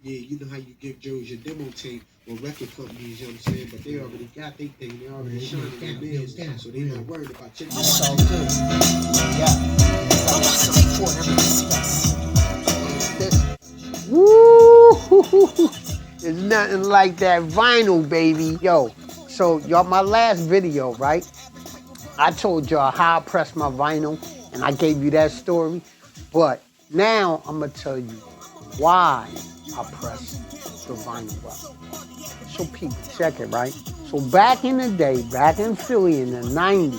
Yeah, you know how you give Joe's your demo tape or record companies, you know what I'm saying? But they already got their thing, they already shining their biz, so they not worried about checking. It's all good. Yeah. Woo! There's nothing like that vinyl, baby. Yo, so y'all, my last video, right? I told y'all how I pressed my vinyl, and I gave you that story. But now I'm gonna tell you why I press the vinyl up. So people, check it, right? So back in the day, back in Philly in the 90s,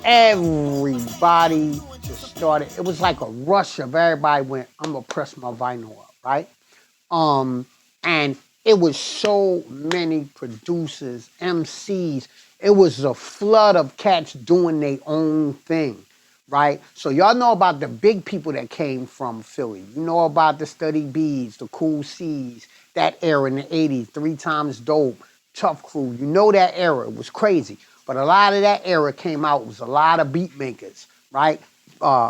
everybody just started, it was like a rush of everybody went, I'm gonna press my vinyl up, right? And it was so many producers, MCs. It was a flood of cats doing their own thing, right? So y'all know about the big people that came from Philly. You know about the Study B's, the Cool C's, that era in the 80s, 3 Times Dope, Tough Crew. You know that era. It was crazy. But a lot of that era came out, was a lot of beat makers, right?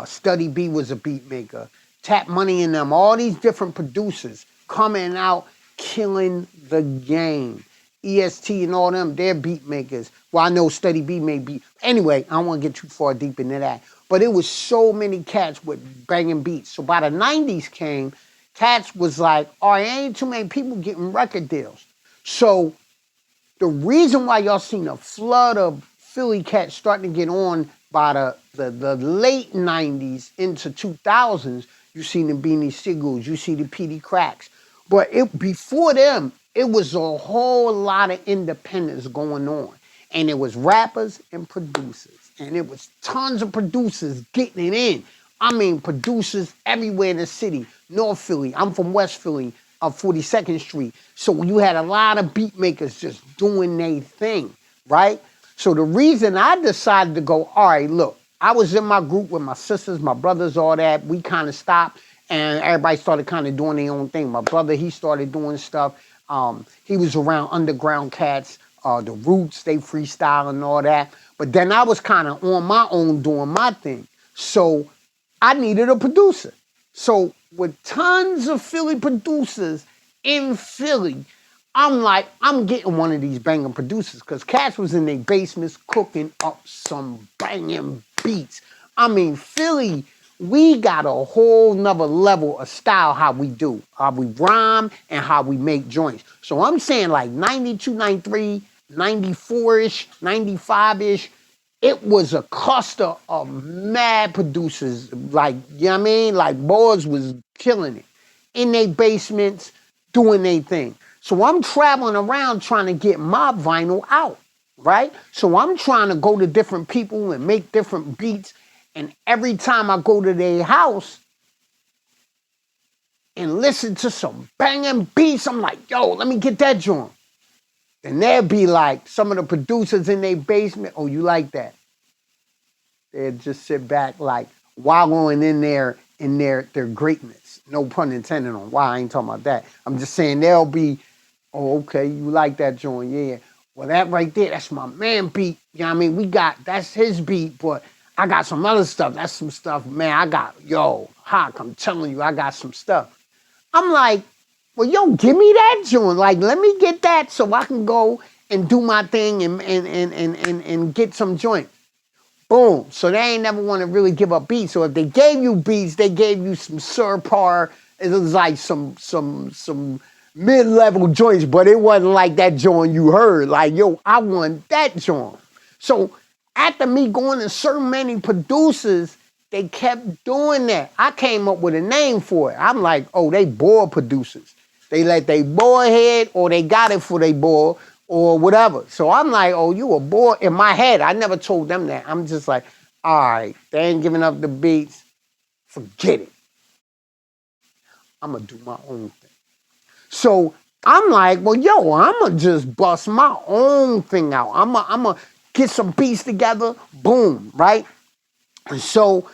Study B was a beat maker. Tap Money and them, all these different producers coming out, killing the game. EST and all them, they're beat makers. Well, I know Study B may be. Anyway, I don't want to get too far deep into that. But it was so many cats with banging beats. So by the 90s came, cats was like, all right, ain't too many people getting record deals. So the reason why y'all seen a flood of Philly cats starting to get on by the late 90s into 2000s, you seen the Beanie Siegels, you see the PD Cracks. But before them, it was a whole lot of independence going on. And it was rappers and producers. And it was tons of producers getting it in. I mean, producers everywhere in the city. North Philly, I'm from West Philly, 42nd Street. So you had a lot of beat makers just doing their thing, right? So the reason I decided to go, all right, look, I was in my group with my sisters, my brothers, all that. We kind of stopped and everybody started kind of doing their own thing. My brother, he started doing stuff. He was around underground cats, the Roots, they freestyle and all that. But then I was kind of on my own doing my thing. So I needed a producer. So with tons of Philly producers in Philly, I'm like, I'm getting one of these banging producers because Cash was in their basements cooking up some banging beats. I mean, Philly, we got a whole nother level of style how we do, how we rhyme and how we make joints. So I'm saying like 92, 93, 94-ish, 95-ish, it was a cluster of mad producers. Like, you know what I mean? Like, boys was killing it in their basements, doing their thing. So I'm traveling around trying to get my vinyl out, right? So I'm trying to go to different people and make different beats. And every time I go to their house and listen to some banging beats, I'm like, yo, let me get that joint. And they'd be like, some of the producers in their basement, oh, you like that? They'd just sit back like wallowing in their greatness. No pun intended on why, I ain't talking about that. I'm just saying they'll be, oh, okay, you like that joint, yeah. Well, that right there, that's my man beat. You know what I mean? That's his beat, but I got some other stuff. That's some stuff, man, Hak, I'm telling you, I got some stuff. I'm like, well, yo, give me that joint. Like, let me get that so I can go and do my thing and get some joint. Boom. So they ain't never want to really give up beats. So if they gave you beats, they gave you some subpar. It was like some mid-level joints, but it wasn't like that joint you heard. Like, yo, I want that joint. So after me going to so many producers, they kept doing that. I came up with a name for it. I'm like, oh, they boy producers. They let they boy head or they got it for they boy or whatever. So I'm like, oh, you a boy. In my head, I never told them that. I'm just like, all right, they ain't giving up the beats. Forget it. I'm going to do my own thing. So I'm like, well, yo, I'm going to just bust my own thing out. I'm going to get some beats together. Boom, right? And so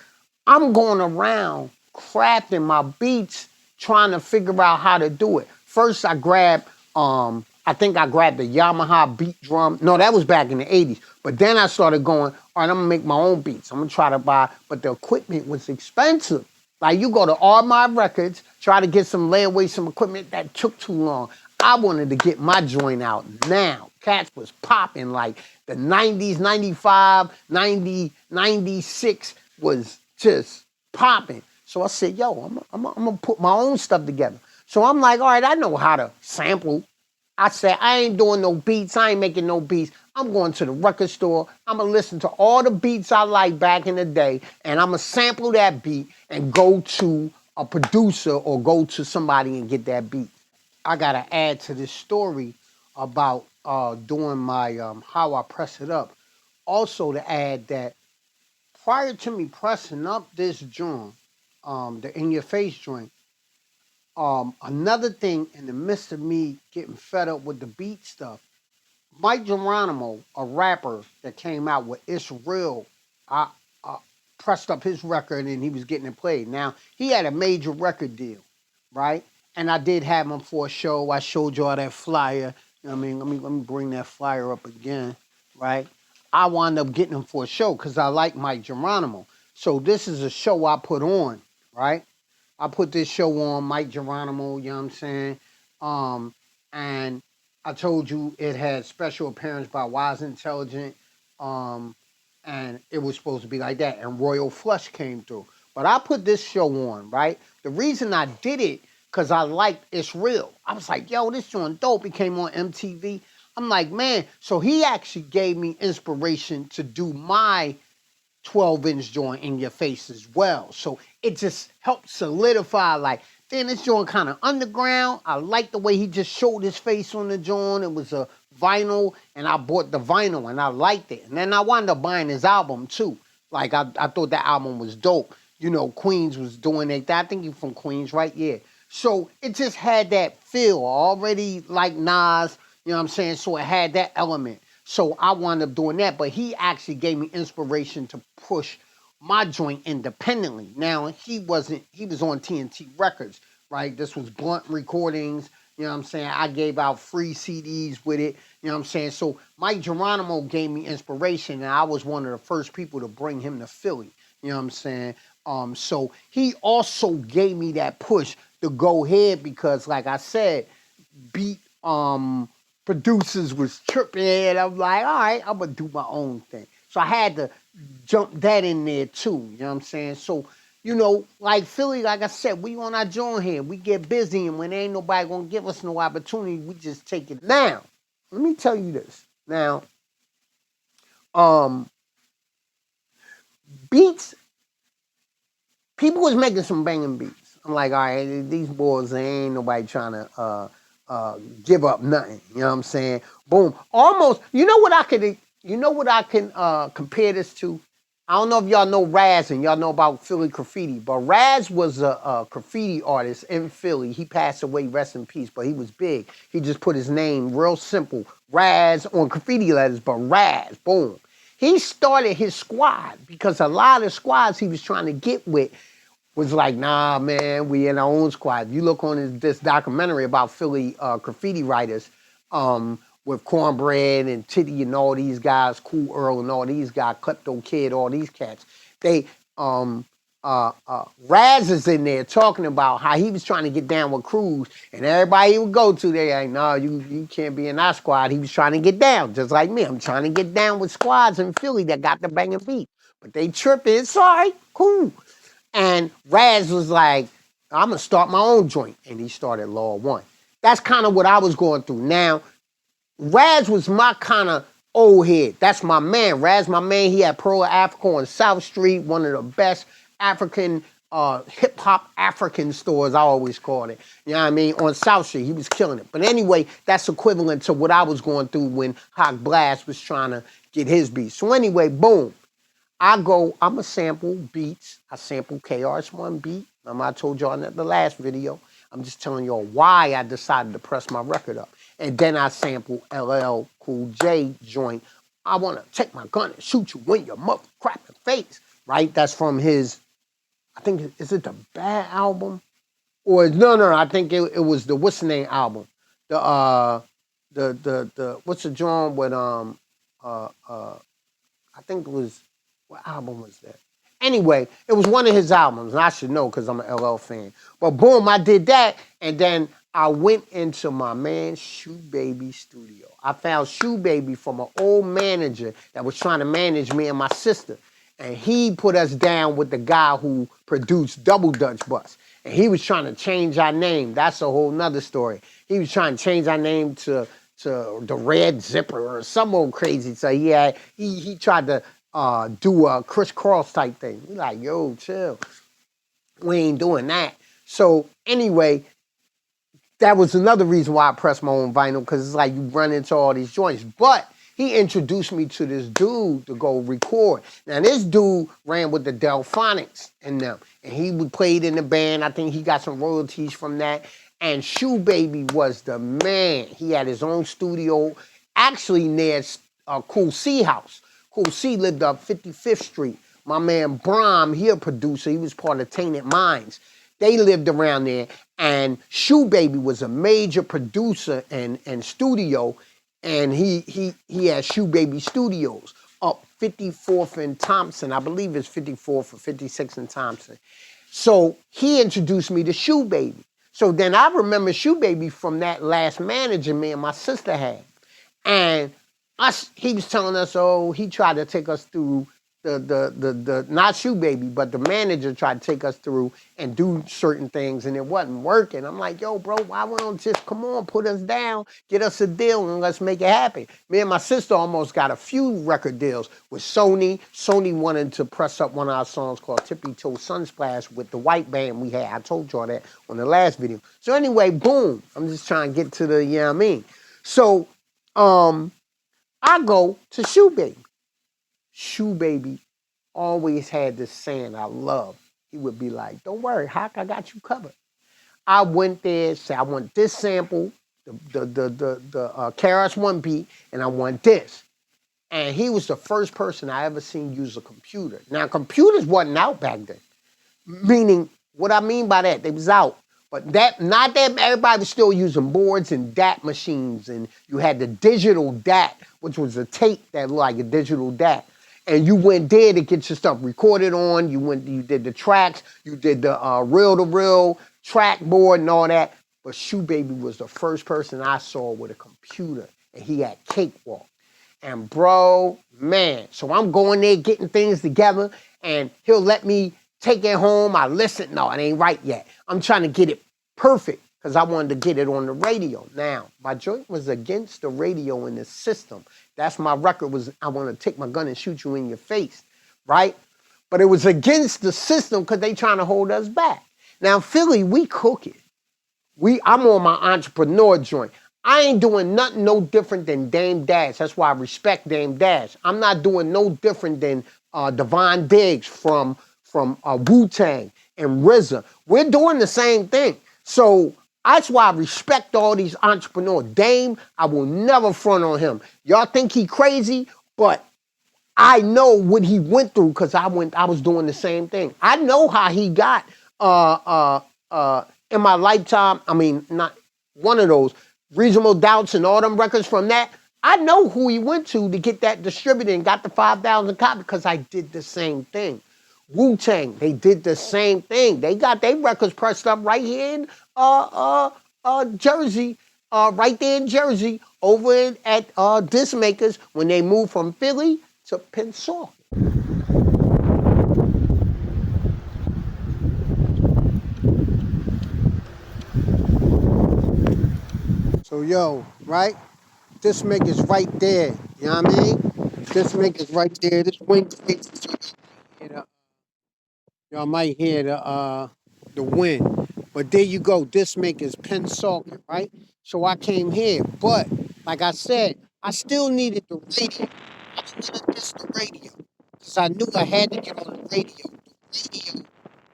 I'm going around crafting my beats, trying to figure out how to do it. First, I think I grabbed the Yamaha beat drum. No, that was back in the 80s. But then I started going, all right, I'm going to make my own beats. I'm going to try to buy, but the equipment was expensive. Like, you go to all my records, try to get some layaway, some equipment. That took too long. I wanted to get my joint out now. Cats was popping like the 90s, 95, 90, 96 was just popping. So I said, yo, I'm going to put my own stuff together. So I'm like, all right, I know how to sample. I said, I ain't doing no beats. I ain't making no beats. I'm going to the record store. I'm going to listen to all the beats I like back in the day, and I'm going to sample that beat and go to a producer or go to somebody and get that beat. I got to add to this story about doing my how I press it up. Also to add that prior to me pressing up this joint, the In Your Face joint, another thing in the midst of me getting fed up with the beat stuff, Mike Geronimo, a rapper that came out with It's Real, I pressed up his record and he was getting it played. Now, he had a major record deal, right? And I did have him for a show. I showed y'all that flyer. You know what I mean? Let me bring that flyer up again, right? I wound up getting him for a show because I like Mike Geronimo. So this is a show I put on, right? I put this show on, Mike Geronimo, you know what I'm saying? And I told you it had special appearance by Wise Intelligent, um, and it was supposed to be like that. And Royal Flush came through. But I put this show on, right? The reason I did it, because I liked It's Real. I was like, yo, this joint dope. It came on MTV. I'm like, man. So he actually gave me inspiration to do my 12-inch joint In Your Face as well. So it just helped solidify, like, then this joint kind of underground. I like the way he just showed his face on the joint. It was a vinyl, and I bought the vinyl, and I liked it. And then I wound up buying his album, too. Like, I thought that album was dope. You know, Queens was doing it. I think he's from Queens, right? Yeah. So it just had that feel. Already like Nas, you know what I'm saying? So it had that element. So I wound up doing that, but he actually gave me inspiration to push my joint independently. Now he was on TNT Records, right? This was Blunt Recordings, you know what I'm saying? I gave out free CDs with it, you know what I'm saying? So Mike Geronimo gave me inspiration, and I was one of the first people to bring him to Philly, you know what I'm saying? So he also gave me that push to go ahead because, like I said, beat producers was tripping, and I'm like, all right, I'm gonna do my own thing. So I had to jump that in there too. You know what I'm saying? So, you know, like Philly, like I said, we on our joint here. We get busy, and when ain't nobody gonna give us no opportunity, we just take it. Now, let me tell you this. Now, um, beats, people was making some banging beats. I'm like, all right, these boys, they ain't nobody trying to give up nothing. You know what I'm saying? Boom. Almost. You know what I can compare this to? I don't know if y'all know Raz and y'all know about Philly graffiti, but Raz was a graffiti artist in Philly. He passed away, rest in peace, but he was big. He just put his name real simple, Raz on graffiti letters, but Raz, boom. He started his squad because a lot of squads he was trying to get with was like, nah, man, we in our own squad. You look on this documentary about Philly graffiti writers with Cornbread and Titty and all these guys, Cool Earl and all these guys, Klepto Kid, all these cats. They, Raz is in there talking about how he was trying to get down with crews, and everybody he would go to, they like, no, you can't be in our squad. He was trying to get down, just like me. I'm trying to get down with squads in Philly that got the banging beat. But they tripping, sorry, cool. And Raz was like, I'm gonna start my own joint. And he started Law One. That's kind of what I was going through. Now, Raz was my kind of old head. That's my man. Raz, my man, he had Pearl Africa on South Street, one of the best African hip hop African stores, I always called it. You know what I mean? On South Street, he was killing it. But anyway, that's equivalent to what I was going through when Hak Blast was trying to get his beat. So anyway, boom. I'm a sample beats. I sample KRS-One beat. I told y'all in the last video. I'm just telling y'all why I decided to press my record up. And then I sample LL Cool J joint. I want to take my gun and shoot you in your mother crapping face. Right? That's from his, I think, is it the Bad album? Or no, I think it was the What's the Name album. The what's the joint with I think it was, what album was that? Anyway, it was one of his albums, and I should know because I'm an LL fan. But boom, I did that, and then I went into my man Shoe Baby studio. I found Shoe Baby from an old manager that was trying to manage me and my sister. And he put us down with the guy who produced Double Dutch Bus. And he was trying to change our name. That's a whole nother story. He was trying to change our name to the Red Zipper or some old crazy. So he tried to do a crisscross type thing. We like, yo, chill. We ain't doing that. So anyway, that was another reason why I pressed my own vinyl, because it's like you run into all these joints. But he introduced me to this dude to go record. Now this dude ran with the Delphonics and them, and he played in the band. I think he got some royalties from that. And Shoe Baby was the man. He had his own studio, actually near Cool C House. Cool C lived up 55th Street. My man Brom, he a producer. He was part of Tainted Minds. They lived around there, and Shoe Baby was a major producer and studio, and he had Shoe Baby Studios up 54th and Thompson. I believe it's 54th or 56th and Thompson. So he introduced me to Shoe Baby. So then I remember Shoe Baby from that last manager me and my sister had. And he was telling us, oh, he tried to take us through the not Shoe Baby, but the manager tried to take us through and do certain things, and it wasn't working. I'm like, yo, bro, why don't you just come on, put us down, get us a deal, and let's make it happen. Me and my sister almost got a few record deals with Sony. Sony wanted to press up one of our songs called Tippy Toe Sunsplash with the white band we had. I told y'all that on the last video. So anyway, boom. I'm just trying to get to the, you know what I mean? So I go to Shoe Baby. Shoe Baby always had this saying I love. He would be like, don't worry, Hak, I got you covered. I went there, said I want this sample, the KRS-One beat, and I want this. And he was the first person I ever seen use a computer. Now, computers wasn't out back then. Meaning, what I mean by that, they was out. But that, not that everybody was still using boards and DAT machines, and you had the digital DAT, which was a tape that looked like a digital DAT. And you went there to get your stuff recorded on. You did the tracks, you did the reel-to-reel track board and all that. But Shoe Baby was the first person I saw with a computer, and he had Cakewalk. And bro, man, so I'm going there getting things together, and he'll let me take it home. I listen. No, it ain't right yet. I'm trying to get it perfect because I wanted to get it on the radio. Now, my joint was against the radio in the system. That's my record was, I want to take my gun and shoot you in your face, right? But it was against the system because they trying to hold us back. Now, Philly, we cook it. I'm on my entrepreneur joint. I ain't doing nothing no different than Dame Dash. That's why I respect Dame Dash. I'm not doing no different than Devon Diggs from Wu-Tang and RZA. We're doing the same thing. So that's why I respect all these entrepreneurs. Dame, I will never front on him. Y'all think he crazy, but I know what he went through because I was doing the same thing. I know how he got in my lifetime. I mean, not one of those Reasonable Doubts and all them records from that. I know who he went to get that distributed and got the 5,000 copies because I did the same thing. Wu-Tang, they did the same thing. They got their records pressed up right here in Jersey, right there in Jersey, over at Disc Makers when they moved from Philly to Pensacola. So yo, right? This Maker's right there. You know what I mean? This Maker's right there. This wind space. Y'all might hear the wind. But there you go. This Maker's Pensacola, right? So I came here. But like I said, I still needed the radio. I didn't want to miss the radio. Because I knew I had to get on the radio. The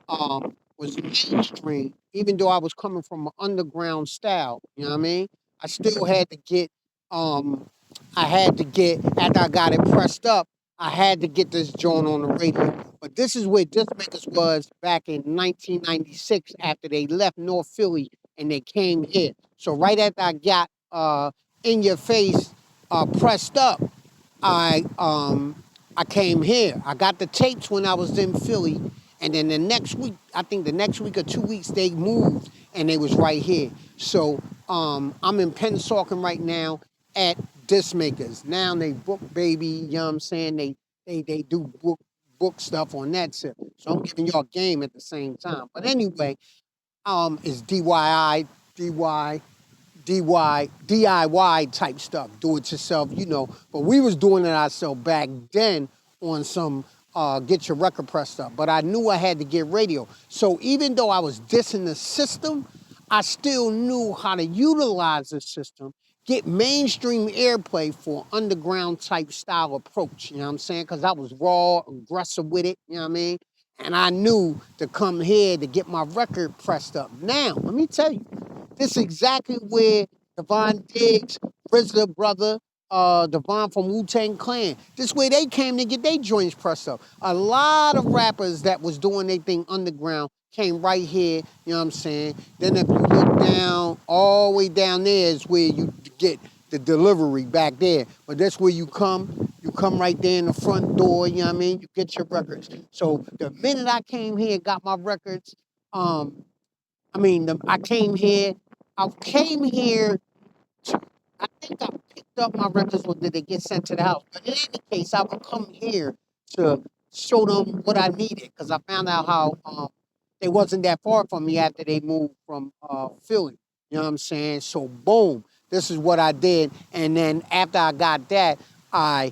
radio was mainstream, even though I was coming from an underground style. You know what I mean? I still had to get, after I got it pressed up, I had to get this joint on the radio. But this is where Disc Makers was back in 1996 after they left North Philly and they came here. So right after I got In Your Face pressed up, I I came here. I got the tapes when I was in Philly, and then the next week, I think the next week or 2 weeks, they moved and they was right here. So I'm in Pennsauken right now at Disc Makers. Now they book baby, you know what I'm saying? They do book stuff on that tip. So I'm giving y'all game at the same time. But anyway, it's DIY DIY type stuff, do it yourself, you know. But we was doing it ourselves back then on some get your record press stuff. But I knew I had to get radio. So even though I was dissing the system, I still knew how to utilize the system, get mainstream airplay for underground type style approach, you know what I'm saying? Because I was raw, aggressive with it, you know what I mean? And I knew to come here to get my record pressed up. Now, let me tell you, this is exactly where Devon Diggs, RZA brother, Devon from Wu-Tang Clan, this is where they came to get their joints pressed up. A lot of rappers that was doing their thing underground came right here, you know what I'm saying? Then if you look down, all the way down there is where you get the delivery back there. But that's where you come right there in the front door, you know what I mean? You get your records. So the minute I came here and got my records, um, I came here I think I picked up my records or did they get sent to the house? But in any case, I would come here to show them what I needed because I found out how they wasn't that far from me after they moved from Philly. You know what I'm saying? So boom, this is what I did. And then after I got that, I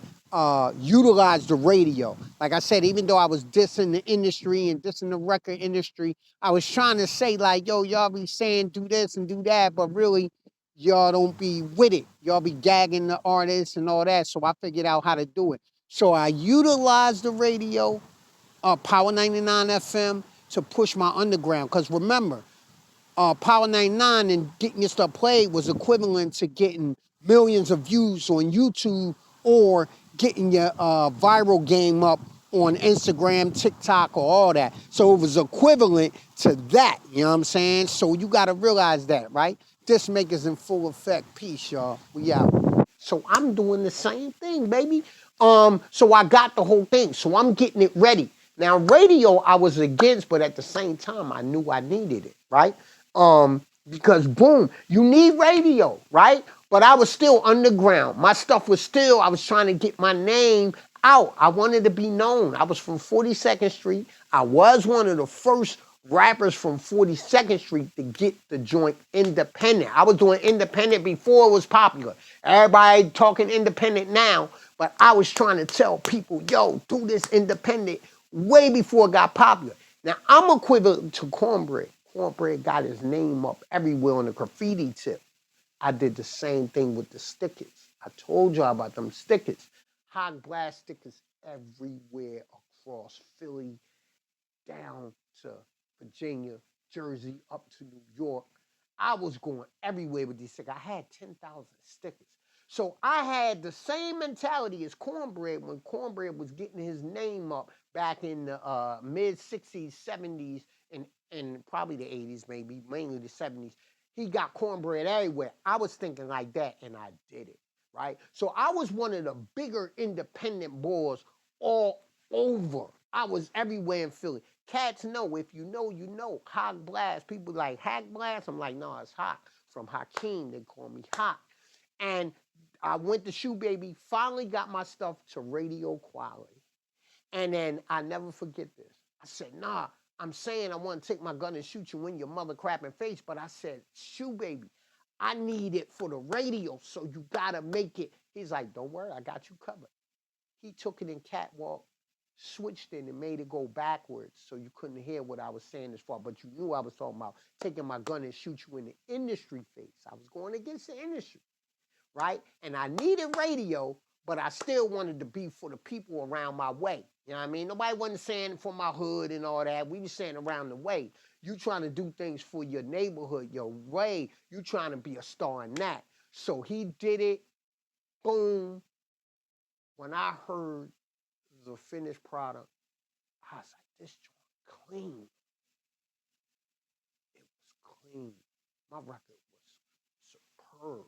utilized the radio. Like I said, even though I was dissing the industry and dissing the record industry, I was trying to say like, yo, y'all be saying do this and do that, but really y'all don't be with it. Y'all be gagging the artists and all that. So I figured out how to do it. So I utilized the radio, Power 99 FM, to push my underground. Because remember, Power 99 and getting your stuff played was equivalent to getting millions of views on YouTube or getting your viral game up on Instagram, TikTok, or all that. So it was equivalent to that, you know what I'm saying? So you got to realize that, right? This makers in full effect. Peace, y'all. We out. So I'm doing the same thing, baby. So I got the whole thing. So I'm getting it ready. Now, radio I was against, but at the same time, I knew I needed it, right? Because boom, you need radio, right? But I was still underground. My stuff was still, I was trying to get my name out. I wanted to be known. I was from 42nd Street. I was one of the first rappers from 42nd Street to get the joint independent. I was doing independent before it was popular. Everybody talking independent now, but I was trying to tell people, yo, do this independent way before it got popular. Now, I'm equivalent to Cornbread. Cornbread got his name up everywhere on the graffiti tip. I did the same thing with the stickers. I told y'all about them stickers. Hak Blast stickers everywhere across Philly, down to Virginia, Jersey, up to New York. I was going everywhere with these stickers. I had 10,000 stickers. So I had the same mentality as Cornbread when Cornbread was getting his name up back in the mid 60s, 70s, and probably the 80s, maybe, mainly the 70s. He got Cornbread everywhere. I was thinking like that, and I did it, right? So I was one of the bigger independent boys all over. I was everywhere in Philly. Cats know, if you know, you know. Hak Blast. People like Hak Blast. I'm like, no, it's Hak. From Hakeem, they call me Hak. And I went to Shoe Baby, finally got my stuff to radio quality. And then I never forget this. I said, nah, I'm saying I want to take my gun and shoot you in your mother crapping face, but I said, Shoe Baby, I need it for the radio, so you gotta make it. He's like, don't worry, I got you covered. He took it in catwalk, switched it, and made it go backwards so you couldn't hear what I was saying as far, but you knew I was talking about taking my gun and shoot you in the industry face. I was going against the industry, right? And I needed radio, but I still wanted to be for the people around my way. You know what I mean? Nobody wasn't saying for my hood and all that. We was saying around the way. You trying to do things for your neighborhood, your way. You trying to be a star in that. So he did it. Boom. When I heard the finished product, I was like, this joint clean. It was clean. My record was superb.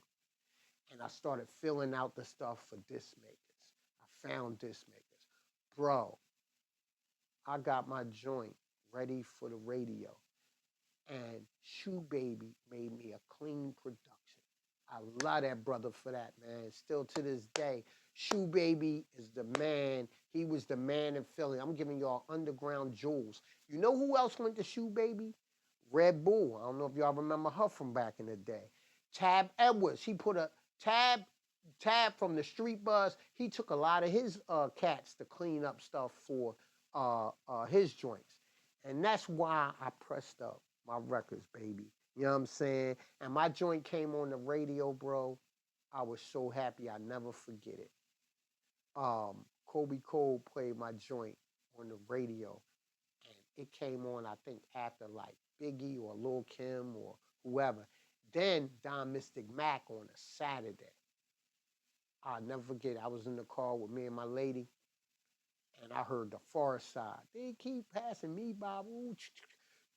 And I started filling out the stuff for disc makers. I found disc makers. Bro, I got my joint ready for the radio. And Shoe Baby made me a clean production. I love that brother for that, man. Still to this day, Shoe Baby is the man. He was the man in Philly. I'm giving y'all underground jewels. You know who else went to Shoe Baby? Red Bull. I don't know if y'all remember her from back in the day. Tab Edwards. He put a tab from the street buzz. He took a lot of his cats to clean up stuff for his joints. And that's why I pressed up my records, baby. You know what I'm saying? And my joint came on the radio, bro. I was so happy. I never forget it. Kobe Cole played my joint on the radio, and it came on, I think, after like Biggie or Lil Kim or whoever. Then Don Mystic Mac on a Saturday. I'll never forget. I was in the car with me and my lady, and I heard the Forest Side. They keep passing me by.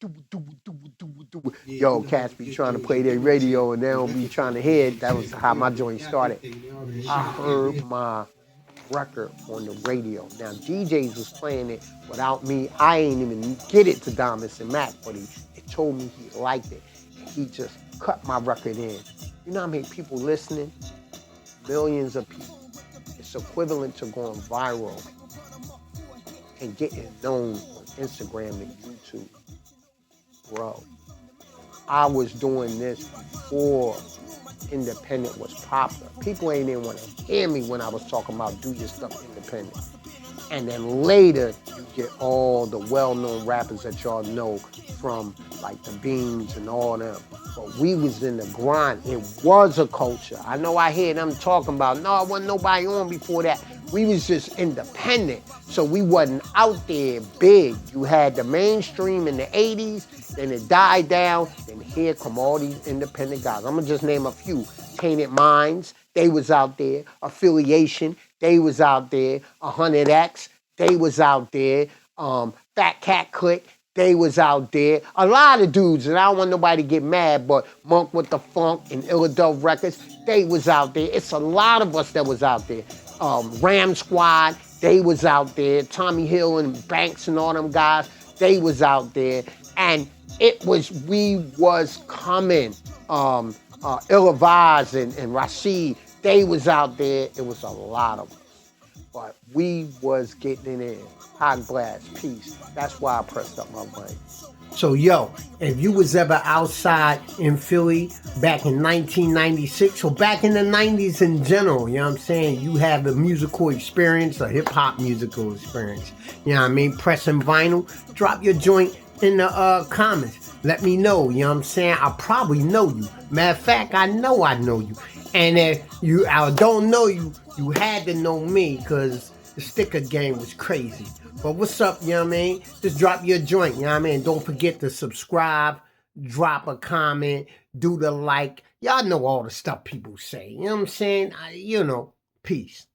Yeah, Yo, you know how cats to be get trying to those. play Your their demo tape radio and they will don't be record trying to these. hear You know it. what That I'm was saying? how But they my already joint got started. everything. They already I shot heard everything. my record on the radio. Now DJs was playing it without me. I ain't even get it to Domus and Mac, but he told me he liked it. And he just cut my record in. You know how many people listening? Millions of people. It's equivalent to going viral and getting known on Instagram and YouTube. Bro, I was doing this before independent was popular. People ain't even want to hear me when I was talking about do your stuff independent. And then later, you get all the well-known rappers that y'all know from like the Beans and all them. But we was in the grind. It was a culture. I know I hear them talking about, no, it wasn't nobody on before that. We was just independent. So we wasn't out there big. You had the mainstream in the 80s, then it died down, then here come all these independent guys. I'm gonna just name a few. Tainted Minds, they was out there. Affiliation, they was out there. 100X, they was out there. Fat Cat Click, they was out there. A lot of dudes, and I don't want nobody to get mad, but Monk with the Funk and Illadove Records, they was out there. It's a lot of us that was out there. Ram Squad, they was out there. Tommy Hill and Banks and all them guys, they was out there. And we was coming. Ilavaz and Rashid, they was out there. It was a lot of us. But we was getting it in. Hak Blast, peace. That's why I pressed up my mic. So yo, if you was ever outside in Philly back in 1996 or back in the 90s in general, you know what I'm saying? You have a musical experience, a hip hop musical experience. You know what I mean? Pressing vinyl, drop your joint in the comments. Let me know, you know what I'm saying? I probably know you. Matter of fact, I know you. And if I don't know you, you had to know me because the sticker game was crazy. But what's up, you know what I mean? Just drop your joint, you know what I mean? Don't forget to subscribe, drop a comment, do the like. Y'all know all the stuff people say, you know what I'm saying? Peace.